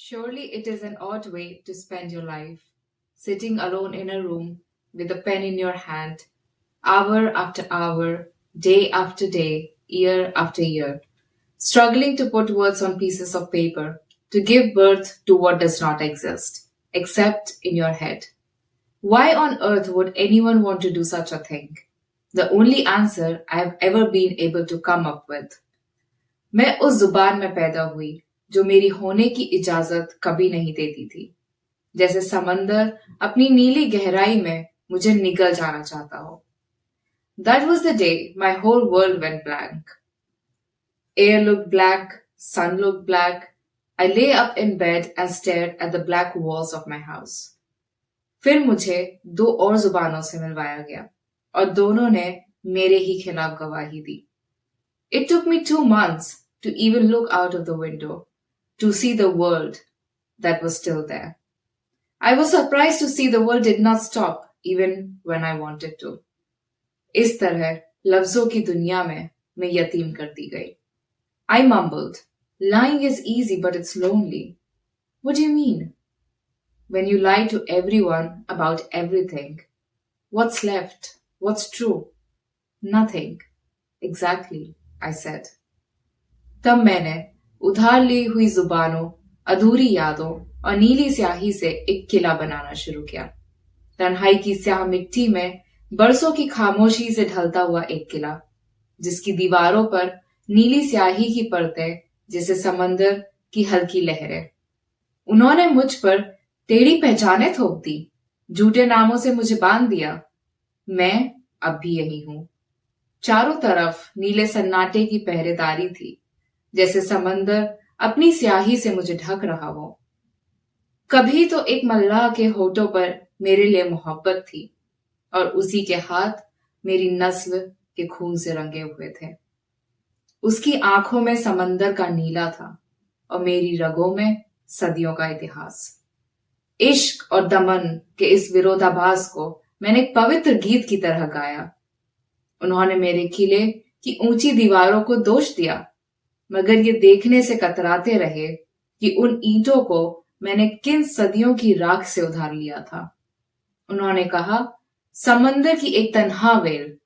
Surely it is an odd way to spend your life, sitting alone in a room with a pen in your hand, hour after hour, day after day, year after year, struggling to put words on pieces of paper, to give birth to what does not exist, except in your head. Why on earth would anyone want to do such a thing? The only answer I have ever been able to come up with. मैं उस जुबान में पैदा हुई जो मेरी होने की इजाजत कभी नहीं देती थी, जैसे समंदर अपनी नीली गहराई में मुझे निगल जाना चाहता हो. That was the day my whole world went blank. Air looked black, sun looked black. I lay up in bed and stared at the black walls of my house. फिर मुझे दो और जुबानों से मिलवाया गया और दोनों ने मेरे ही खिलाफ गवाही दी. It took me 2 months to even look out of the window, to see the world that was still there. I was surprised to see the world did not stop even when I wanted to. इस तरह लफ्जों की दुनिया में मैं यतीम कर दी गई. I mumbled, lying is easy but it's lonely. What do you mean? When you lie to everyone about everything, what's left? What's true? Nothing. Exactly, I said. तब मैंने उधार ली हुई जुबानों, अधूरी यादों और नीली स्याही से एक किला बनाना शुरू किया. तन्हाई की स्याह मिट्टी में बरसों की खामोशी से ढलता हुआ एक किला, जिसकी दीवारों पर नीली स्याही की परतें जैसे समंदर की हल्की लहरें. उन्होंने मुझ पर टेढ़ी पहचानें थोप दी, झूठे नामों से मुझे बांध दिया. मैं अब भी यही हूं. चारों तरफ नीले सन्नाटे की पहरेदारी थी, जैसे समंदर अपनी स्याही से मुझे ढक रहा हो. कभी तो एक मल्लाह के होठों पर मेरे लिए मोहब्बत थी और उसी के हाथ मेरी नस्ल के खून से रंगे हुए थे. उसकी आंखों में समंदर का नीला था और मेरी रगों में सदियों का इतिहास. इश्क और दमन के इस विरोधाभास को मैंने एक पवित्र गीत की तरह गाया. उन्होंने मेरे किले की ऊंची दीवारों को दोष दिया, मगर ये देखने से कतराते रहे कि उन ईंटों को मैंने किन सदियों की राख से उधार लिया था. उन्होंने कहा, समंदर की एक तन्हा वेल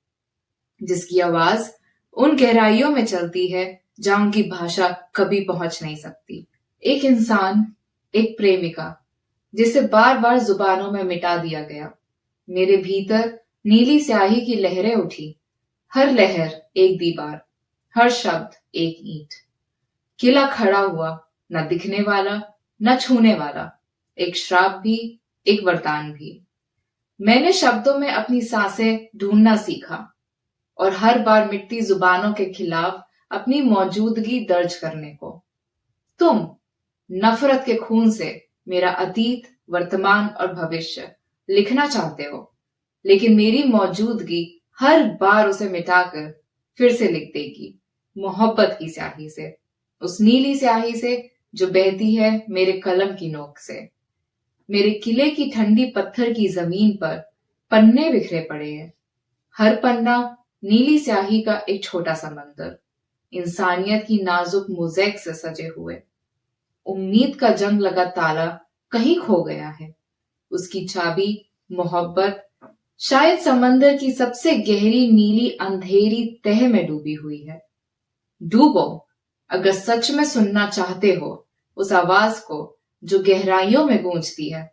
जिसकी आवाज उन गहराइयों में चलती है जहां उनकी भाषा कभी पहुंच नहीं सकती. एक इंसान, एक प्रेमिका, जिसे बार बार जुबानों में मिटा दिया गया. मेरे भीतर नीली स्याही की लहरें उठी, हर लहर एक दीवार, हर शब्द एक ईंट. किला खड़ा हुआ, न दिखने वाला न छूने वाला, एक श्राप भी एक वरदान भी. मैंने शब्दों में अपनी सांसें ढूंढना सीखा और हर बार मिटती जुबानों के खिलाफ अपनी मौजूदगी दर्ज करने को. तुम नफरत के खून से मेरा अतीत, वर्तमान और भविष्य लिखना चाहते हो, लेकिन मेरी मौजूदगी हर बार उसे मिटाकर फिर से लिख देगी, मोहब्बत की स्याही से, उस नीली स्याही से जो बहती है मेरे कलम की नोक से. मेरे किले की ठंडी पत्थर की जमीन पर पन्ने बिखरे पड़े हैं, हर पन्ना नीली स्याही का एक छोटा समंदर, इंसानियत की नाजुक मोज़ेक से सजे हुए. उम्मीद का जंग लगा ताला कहीं खो गया है. उसकी चाबी मोहब्बत शायद समंदर की सबसे गहरी नीली अंधेरी तह में डूबी हुई है. डूबो, अगर सच में सुनना चाहते हो उस आवाज को जो गहराइयों में गूंजती है.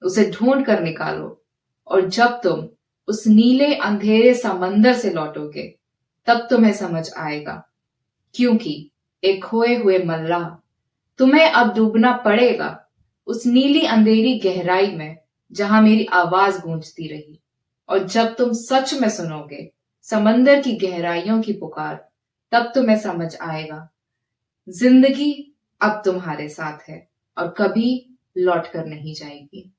उसे ढूंढ कर निकालो और जब तुम उस नीले अंधेरे समंदर से लौटोगे तब तुम्हें समझ आएगा, क्योंकि एक खोए हुए मल्लाह, तुम्हें अब डूबना पड़ेगा उस नीली अंधेरी गहराई में जहां मेरी आवाज गूंजती रही. और जब तुम सच में सुनोगे समंदर की गहराइयों की पुकार, तब तुम्हें समझ आएगा, जिंदगी अब तुम्हारे साथ है और कभी लौट कर नहीं जाएगी.